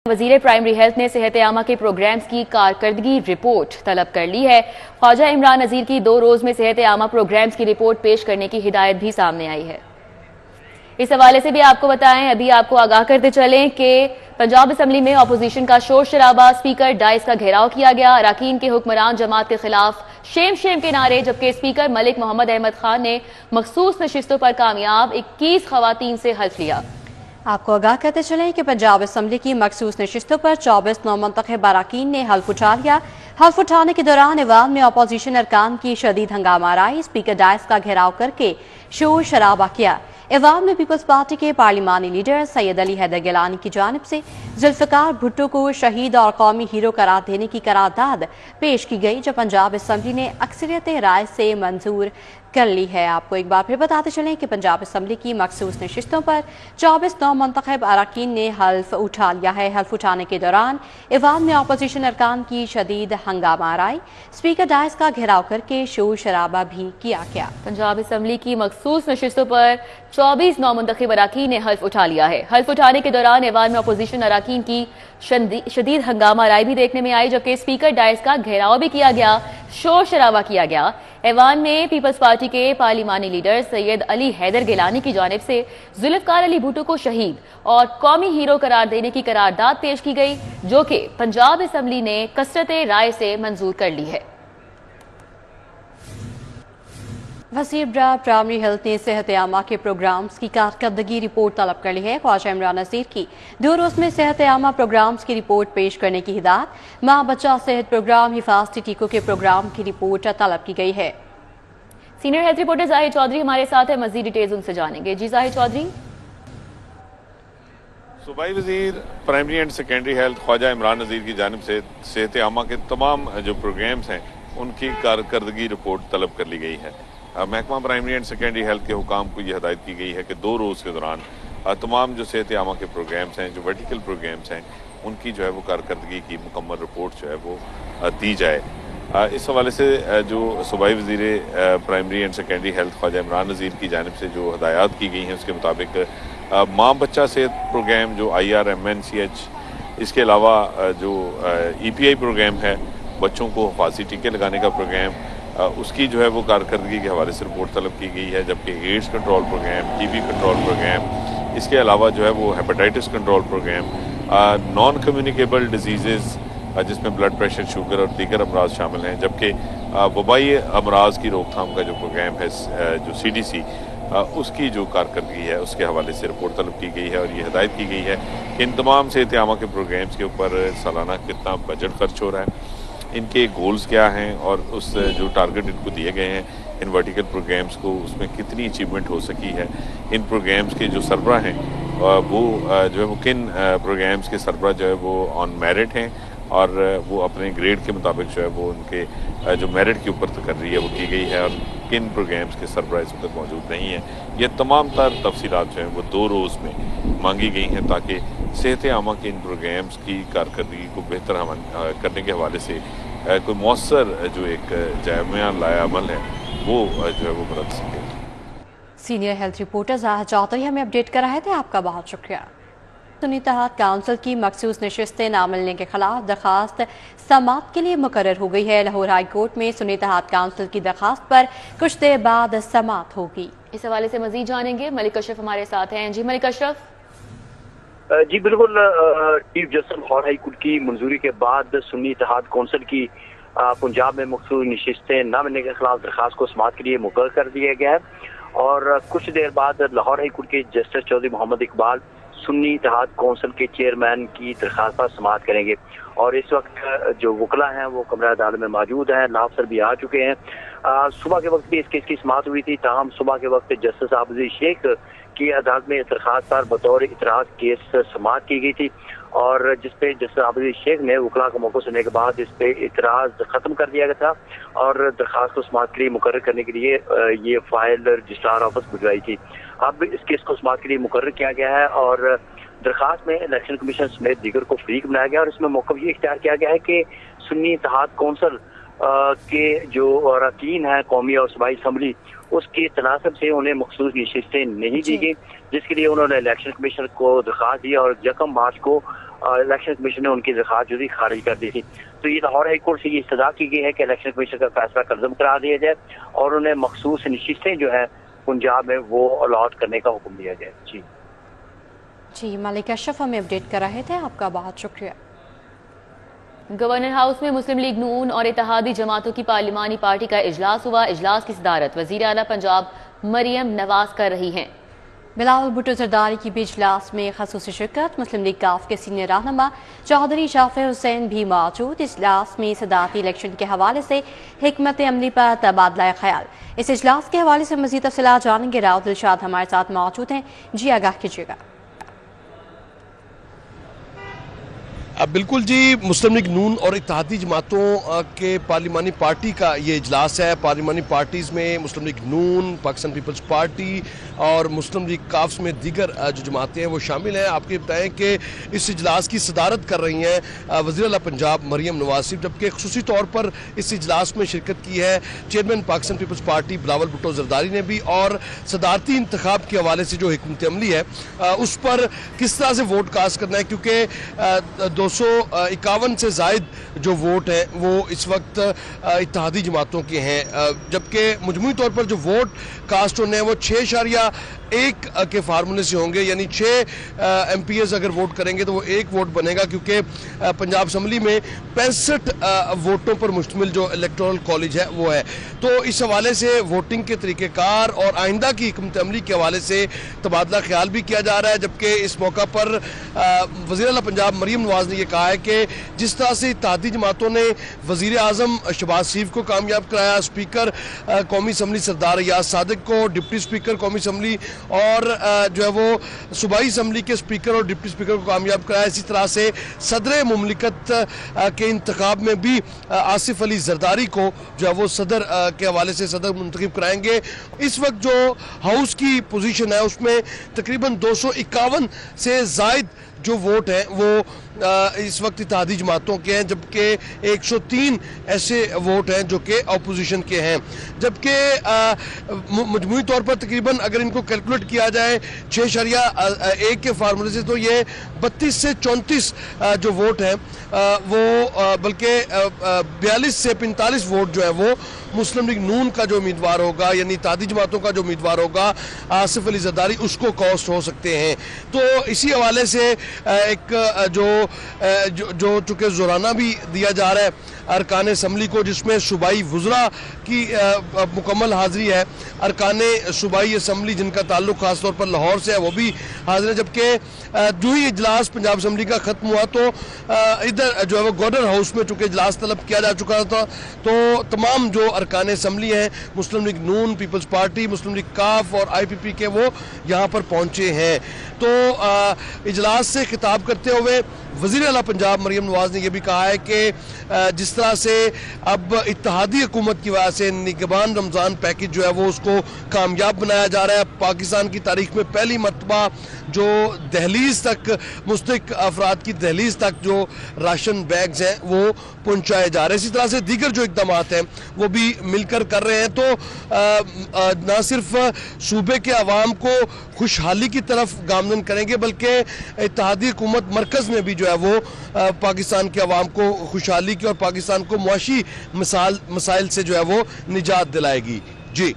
वजीर primary health ने सेहत आमा के प्रोग्राम्स की कारकर्दगी रिपोर्ट तलब कर ली है। ख्वाजा इमरान नजीर की 2 रोज में सेहत आमा प्रोग्राम्स की रिपोर्ट पेश करने की हिदायत भी सामने आई है। इस हवाले से भी आपको बताएं, अभी आपको आगाह करते चलें कि पंजाब असम्बली में अपोजिशन का शोर शराबा, स्पीकर डाइस का घेराव किया गया। अरकान के हुक्मरान जमात के खिलाफ शेम शेम के नारे, जबकि स्पीकर मलिक मोहम्मद अहमद खान ने मखसूस नशिस्तों पर कामयाब 21 खवातीन से हल्फ लिया। आपको आगाह करते चलें कि पंजाब असम्बली की मखसूस नशिस्तों पर 24 नौमंतखब अरकान ने हल्फ उठा लिया। हल्फ उठाने के दौरान ऐवान में अपोजिशन अरकान की शदीद हंगामा आई। स्पीकर डाइस का घेराव करके शोर शराबा किया। ऐवान में पीपल्स पार्टी के पार्लिमानी लीडर सैयद अली हैदर गिलानी की जानिब से जुल्फिकार भुट्टो को शहीद और कौमी हीरो करार देने की करारदाद पेश की गई, जो पंजाब असम्बली ने अक्सरियत राय से मंजूर कर ली है। आपको एक बार फिर बताते चलें कि पंजाब असम्बली की मखसूस नशिस्तों पर 24 नौमंतखब अरकान ने हल्फ उठा लिया है। हल्फ उठाने के दौरान ऐवान में अपोजिशन अरकान की शदीद हंगामा आई। स्पीकर डाइस का घेराव करके शोर शराबा भी किया गया। पंजाब असम्बली की मखसूस नशिस्तों पर 24 नौमंतखब अरकान ने हल्फ उठा लिया है। हल्फ उठाने के दौरान ऐवान में अपोजिशन अरकान की शदीद हंगामा राय भी देखने में आई, जबकि स्पीकर डाइस का घेराव भी किया गया, शोर शराबा किया गया। ऐवान में पीपल्स पार्टी के पार्लिमानी लीडर सैयद अली हैदर गिलानी की जानिब से जुल्फिकार अली भुट्टो को शहीद और कौमी हीरो करार देने की करारदाद पेश की गई, जो कि पंजाब असम्बली ने कसरत राय से मंजूर कर ली है। वज़ीर प्राइमरी हेल्थ ने सेहत आमा के प्रोग्राम्स की कारकर्दगी रिपोर्ट तलब कर ली है। ख्वाजा इमरान नजीर की 2 रोज में सेहत आमा प्रोग्राम्स की रिपोर्ट पेश करने की हिदायत। माँ बच्चा सेहत प्रोग्राम, हिफाजती टीकों के प्रोग्राम की रिपोर्ट तलब की गई है। Senior health reporter Zahid Chaudhry हमारे साथ है, मजीद डिटेल्स उनसे जानेंगे। जी जाहिद चौधरी। सूबाई वजीर primary and secondary health Khwaja Imran Nazir की जानिब से सेहत आमा के तमाम जो प्रोग्राम्स हैं उनकी कारकर्दगी रिपोर्ट तलब कर ली गई है। महकमा प्राइमरी एंड सेकेंडरी हेल्थ के हुकाम को यह हदायत की गई है कि 2 रोज़ के दौरान तमाम जो सेहत आमा के प्रोग्राम्स हैं, जो वर्टिकल प्रोग्राम्स हैं, उनकी जो है वो कारकर्दगी की मुकम्मल रिपोर्ट जो है वो दी जाए। इस हवाले से जो सूबाई वज़ीर primary and secondary health Khwaja Imran Nazir की जानिब से जो हदायत की गई हैं उसके मुताबिक माँ बच्चा सेहत प्रोग्राम जो IRMNCH, इसके अलावा जो EPI प्रोग्राम है, बच्चों को हिफाजती टीके लगाने का प्रोग्राम, उसकी जो है वो कारकर्दगी के हवाले से रिपोर्ट तलब की गई है। जबकि AIDS control programme, TB control programme, इसके अलावा जो है वो hepatitis control programme, non communicable disease जिसमें ब्लड प्रेशर, शुगर और दीगर अमराज शामिल हैं, जबकि वबाई अमराज की रोकथाम का जो प्रोग्राम है जो CDC, उसकी जो कारकर्दगी है उसके हवाले से रिपोर्ट तलब की गई है। और ये हिदायत की गई है कि इन तमाम सेहत आमा के प्रोग्राम्स के ऊपर सालाना कितना बजट खर्च हो रहा है, इनके गोल्स क्या हैं और उस जो टारगेट इनको दिए गए हैं इन वर्टिकल प्रोग्राम्स को, उसमें कितनी अचीवमेंट हो सकी है। इन प्रोग्राम्स के जो सरबरा हैं वो जो है वो किन प्रोग्राम्स के सरबरा जो है वो ऑन मेरिट हैं और वो अपने ग्रेड के मुताबिक जो है वो उनके जो मेरिट के ऊपर तकर्री है वो की गई है, और किन प्रोग्राम्स के सरबरा इस वक्त मौजूद नहीं है। ये तमाम तर तफसीलात जो हैं वो 2 रोज़ में मांगी गई हैं, ताकि सेहत आमा के इन प्रोग्राम्स की कारकर्दगी को बेहतर करने के हवाले से कोई मौसर जो एक जामिया लाया अमल है वो जो है वो बरत सके। Senior health reporter Zahid Chaudhry हमें अपडेट कर रहे थे, आपका बहुत शुक्रिया। सुन्नी इत्तेहाद काउंसिल की मखसूस नशिस्तें ना मिलने के खिलाफ दरखास्त समाअत के लिए मुकर्रर हो गई है। लाहौर हाई कोर्ट में सुन्नी इत्तेहाद काउंसिल की दरखास्त पर कुछ देर बाद समाअत होगी। इस हवाले से मजीद जानेंगे, मलिक अशरफ हमारे साथ हैं। जी मलिक अशरफ। जी बिल्कुल, chief justice Lahore high court की मंजूरी के बाद सुन्नी इत्तेहाद काउंसिल की पंजाब में मखसूस नशिस्तें न मिलने के खिलाफ दरखास्त को समाअत के लिए मुकर्रर कर दिया गया है। और कुछ देर बाद लाहौर हाई कोर्ट के जस्टिस चौधरी मोहम्मद इकबाल सुन्नी इत्तेहाद काउंसिल के चेयरमैन की दरखास्त पर समाअत करेंगे। और इस वक्त जो वकला हैं वो कमरा अदालत में मौजूद हैं, नायब सर भी आ चुके हैं। सुबह के वक्त भी इस केस की समाअत हुई थी, ताहम सुबह के वक्त जस्टिस आबिद शेख की अदालत में इस दरखास्त पर बतौर इतराज केस समाअत की गई थी, और जिसपे जस्टिस आबिद शेख ने वकला का मौका सुनने के बाद इस पे इतराज खत्म कर दिया गया था और दरखास्त को समाअत के लिए मुकर्रर करने के लिए ये फाइल रजिस्ट्रार ऑफिस भिजवाई थी। अब इस केस को समाअत के लिए मुकर्रर किया गया है और दरखास्त में इलेक्शन कमीशन समेत दीगर को फरीक बनाया गया, और इसमें मौका ये इख्तियार किया गया है कि सुन्नी इत्तेहाद काउंसिल के जो अरकान हैं कौमी और सूबाई असम्बली, उसके तनासब से उन्हें मखसूस नशिस्तें नहीं दी गई, जिसके लिए उन्होंने इलेक्शन कमीशन को दरखास्त दी और 1 मार्च को इलेक्शन कमीशन ने उनकी दरखास्त जो थी खारिज कर दी थी। तो ये लाहौर हाई कोर्ट से ये इस्तदा की गई है कि इलेक्शन कमीशन का फैसला कलजम करार दिया जाए और उन्हें मखसूस नशिस्तें जो है पंजाब में वो अलॉट करने का हुक्म दिया जाए। जी मलिक अशरफ हमें अपडेट कर रहे थे, आपका बहुत शुक्रिया। गवर्नर हाउस में मुस्लिम लीग नून और इत्तेहादी जमातों की पार्लिमानी पार्टी का इजलास हुआ। इजलास की सदारत वजीर आला पंजाब मरियम नवाज कर रही हैं। बिलावल भुट्टो जरदारी की भी इजलास में खसूसी शिरकत। मुस्लिम लीग काफ के सीनियर रहनुमा चौधरी शाफिर हुसैन भी मौजूद। इजलास में सदारती इलेक्शन के हवाले से हिकमत अमली पर तबादला ख्याल। इस इजलास के हवाले से मजीद तफसीलात जानेंगे। राव दिलशाद हमारे साथ मौजूद हैं, जी आगाह कीजिएगा। बिल्कुल जी, मुस्लिम लीग नून और इत्तेहादी जमातों के पार्लिमानी पार्टी का ये इजलास है। पार्लिमानी पार्टीज़ में मुस्लिम लीग नून, पाकिस्तान पीपल्स पार्टी और मुस्लिम लीग काफ्स में दीगर जो जमातें हैं वो शामिल हैं। आपके बताएं कि इस इजलास की सदारत कर रही हैं वज़ीर आला पंजाब मरियम नवाज, जबकि खुसूसी तौर पर इस इजलास में शिरकत की है chairman Pakistan People's Party Bilawal Bhutto Zardari ने भी। और सदारती इंतखाब के हवाले से जो हिकमत अमली है उस पर किस तरह से वोट कास्ट करना है, क्योंकि 251 से जायद जो वोट हैं वो इस वक्त इत्तेहादी जमातों के हैं, जबकि मजमूई तौर पर जो वोट कास्ट होने हैं वो 6.1 के फार्मूले से होंगे, यानी 6 MPs अगर वोट करेंगे तो वो 1 वोट बनेगा, क्योंकि पंजाब असम्बली में 65 वोटों पर मुश्तमिल जो इलेक्टोरल कॉलेज है वो है। तो इस हवाले से वोटिंग के तरीक़ेकार और आइंदा की हिकमत अमली के हवाले से तबादला ख्याल भी किया जा रहा है। जबकि इस मौका पर वज़ीर आला पंजाब मरियम नवाज ने यह कहा है कि जिस तरह से इत्तेहादी जमातों ने वज़ीर आज़म शहबाज शरीफ को कामयाब कराया, स्पीकर कौमी असम्बली सरदार रियाज सादिक को, डिप्टी स्पीकर कौमी असम्बली और जो है वो सूबाई असम्बली के स्पीकर और डिप्टी स्पीकर को कामयाब कराया, इसी तरह से सदर मुमलिकत के इंतखाब में भी आसिफ अली जरदारी को जो है वो सदर के हवाले से सदर मुंतखब कराएंगे। इस वक्त जो हाउस की पोजीशन है उसमें तकरीबन 251 से जायद जो वोट हैं वो इस वक्त इत्तेहादी जमातों के हैं, जबकि 103 ऐसे वोट हैं जो कि अपोजिशन के हैं। जबकि मजमूई तौर पर तकरीबन अगर इनको कैलकुलेट किया जाए 6.1 के फार्मूले से तो ये 32 से 34 जो वोट हैं वो बल्कि 42 से 45 वोट जो है वो मुस्लिम लीग नून का जो उम्मीदवार होगा, यानी इत्तेहादी जमातों का जो उम्मीदवार होगा आसिफ अली जरदारी, उसको कॉस्ट हो सकते हैं। तो इसी हवाले से एक जो चूँकि जोराना भी दिया जा रहा है अरकान असम्बली को, जिसमें सूबाई वज़रा की मुकम्मल हाज़िरी है। अरकान सूबाई असम्बली जिनका ताल्लुक खास तौर पर लाहौर से है वो भी हाजिर है। जबकि जो ही इजलास पंजाब असम्बली का ख़त्म हुआ तो इधर जो है वो गवर्नर हाउस में चूँकि इजलास तलब किया जा चुका था, तो तमाम जो अरकान असम्बली हैं मुस्लिम लीग नून, पीपल्स पार्टी, मुस्लिम लीग काफ और IPP के वो यहाँ पर पहुँचे हैं। तो इजलास से खिताब करते हुए वज़ीर आला पंजाब मरियम नवाज ने यह भी कहा है कि जिस तरह से अब इत्तेहादी हुकूमत की वजह से निगहबान रमज़ान पैकेज जो है वो उसको कामयाब बनाया जा रहा है। पाकिस्तान की तारीख में पहली मरतबा जो दहलीज तक, मुस्तहिक अफराद की दहलीज तक जो राशन बैग्स हैं वो पहुँचाए जा रहे हैं। इसी तरह से दीगर जो इकदाम हैं वो भी मिलकर कर रहे हैं। तो न सिर्फ सूबे के अवाम को खुशहाली की तरफ गामजन करेंगे, बल्कि इत्तेहादी हुकूमत मरकज़ में भी जो है वो पाकिस्तान के अवाम को खुशहाली की और पाकिस्तान को मुआशी मसाइल से जो है वो निजात दिलाएगी। जी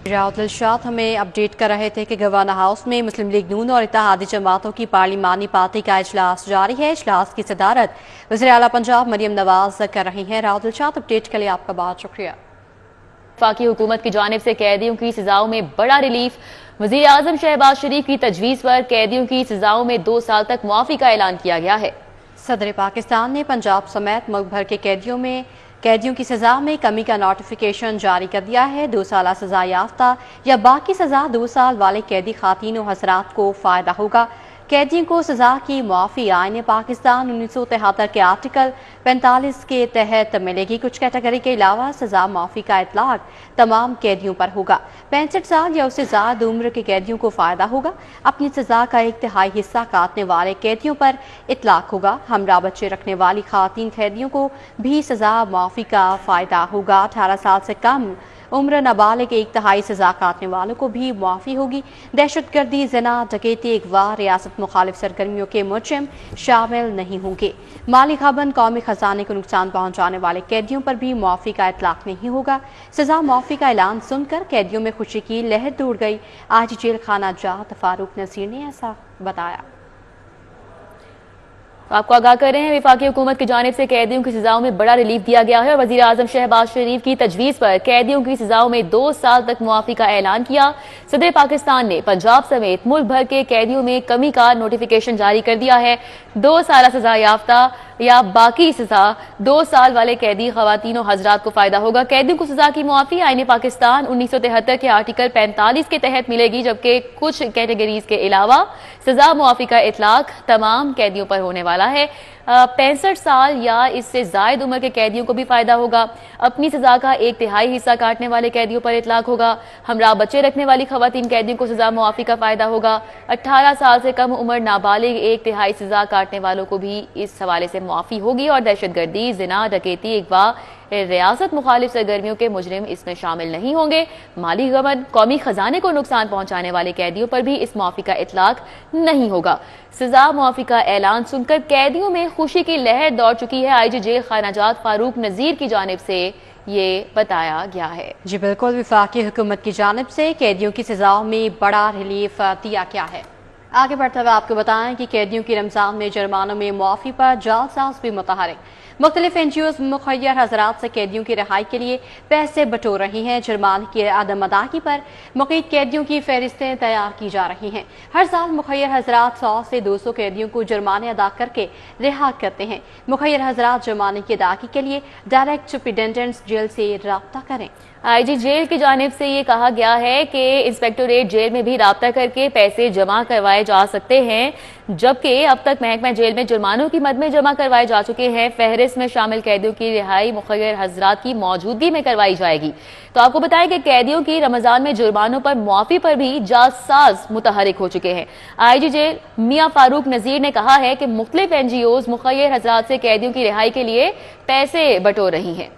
राव दिलशाद हमें अपडेट कर रहे थे कि गवर्नर हाउस में मुस्लिम लीग नून और इत्तेहादी जमातों की पार्लिमानी पार्टी का इजलास जारी है। इजलास की सदारत वज़ीर आला पंजाब मरियम नवाज कर रही हैं। राव दिलशाद, अपडेट के लिए आपका बहुत शुक्रिया। वफाकी हुकूमत की जानिब से कैदियों की सजाओं में बड़ा रिलीफ। वज़ीर आज़म शहबाज शरीफ की तजवीज़ पर कैदियों की सजाओं में 2 साल तक मुआफ़ी का ऐलान किया गया है। सदर पाकिस्तान ने पंजाब समेत मुल्क भर के कैदियों की सजा में कमी का नोटिफिकेशन जारी कर दिया है। 2 साल सजा याफ्ता या बाकी सजा 2 साल वाले कैदी खातीन और हजरात को फायदा होगा। कैदियों को सजा की मुआफ़ी आईन पाकिस्तान 1973 के आर्टिकल 45 के तहत मिलेगी। कुछ कैटेगरी के अलावा सजा मुआफ़ी का इतलाक तमाम कैदियों पर होगा। 65 साल या उससे ज़्यादा उम्र के कैदियों को फ़ायदा होगा। अपनी सजा का 1/3 हिस्सा काटने वाले कैदियों पर इतलाक होगा। हमरा बच्चे रखने वाली खातीन कैदियों को भी सजा मुआफ़ी का फ़ायदा होगा। 18 साल से कम उम्र नाबालिग 1/3 सजा काटने वालों को भी मुआफ़ी होगी। दहशतगर्दी, जना, डकैती, अगवा, रियासत मुखालिफ सरगर्मियों के मुजरिम शामिल नहीं होंगे। माली ख़ाबन, कौमी खजाने को नुकसान पहुँचाने वाले कैदियों पर भी मुआफ़ी का इतलाक नहीं होगा। सजा मुआफ़ी का ऐलान सुनकर कैदियों में खुशी की लहर दौड़ गई। आज जेल खाना जात फारूक नज़ीर ने ऐसा बताया। आपको आगाह कर रहे हैं, वफाकी हुकूमत की जानिब से कैदियों की सजाओं में बड़ा रिलीफ दिया गया है और वजीर आजम शहबाज शरीफ की तजवीज़ पर कैदियों की सजाओं में 2 साल तक मुआफ़ी का ऐलान किया। सदर पाकिस्तान ने पंजाब समेत मुल्क भर के कैदियों में कमी का नोटिफिकेशन जारी कर दिया है। 2 साल सजा याफ्ता या बाकी सजा 2 साल वाले कैदी खवातीन हजरात को फायदा होगा। कैदियों को सजा की मुआफ़ी आईन पाकिस्तान 1973 के आर्टिकल 45 के तहत मिलेगी, जबकि कुछ कैटेगरीज के अलावा सजा मुआफ़ी का इतलाक तमाम कैदियों पर होने वाला है। 65 साल या इससे जायद उम्र के कैदियों को भी फायदा होगा। अपनी सजा का 1/3 हिस्सा काटने वाले कैदियों पर इतलाक होगा। हमरा बच्चे रखने वाली खवातीन कैदियों को सजा मुआफ़ी का फायदा होगा। 18 साल से कम उम्र नाबालिग 1/3 सजा काटने वालों को भी इस हवाले से मुआफ़ी होगी और दहशतगर्दी, जिना, डकैती, अगवा, रियासत मुखालिफ सरगर्मियों के मुजरिम इसमें शामिल नहीं होंगे। माली गबन, कौमी खजाने को नुकसान पहुंचाने वाले कैदियों पर भी इस मुआफ़ी का इतलाक नहीं होगा। सजा मुआफ़ी का ऐलान सुनकर कैदियों में खुशी की लहर दौड़ चुकी है। आईजी जेल खानाजात फारूक नज़ीर की जानिब से ये बताया गया है। जी बिल्कुल, वफाकी हुकूमत की जानिब से कैदियों की सजाओं में बड़ा रिलीफ दिया गया है। आगे बढ़ते हुए आपको बताएं कि कैदियों की रमजान में जुर्मानों में मुआफ़ी पर जालसाज भी मुतहरिक। मुख्तलिफ NGOs मुखय्यर हजरात से कैदियों की रिहाई के लिए पैसे बटोर रही हैं। जुर्माने की अदम अदायगी पर मुक़ीद कैदियों की फहरिस्तें तैयार की जा रही हैं। हर साल मुखय्यर हजरात 100 से 200 कैदियों को जुर्माने अदा करके रिहा करते हैं। मुखय्यर हजरात जुर्माने की अदायगी के लिए डायरेक्ट सुपरिटेंडेंट जेल से रब्ता करें। आईजी जेल की जानिब से ये कहा गया है कि इंस्पेक्टोरेट जेल में भी राब्ता करके पैसे जमा करवाए जा सकते हैं, जबकि अब तक महकमा जेल में जुर्मानों की मद में जमा करवाए जा चुके हैं। फहरिस्त में शामिल कैदियों की रिहाई मुखय्यर हजरात की मौजूदगी में करवाई जाएगी। तो आपको बताएं कि कैदियों की रमजान में जुर्मानों पर मुआफ़ी पर भी जालसाज मुतहरिक हो चुके हैं। आईजी जेल मियां फारूक नज़ीर ने कहा है कि मुख्तलिफ NGOs मुखय्यर हजरात से कैदियों की रिहाई के लिए पैसे बटोर रही हैं।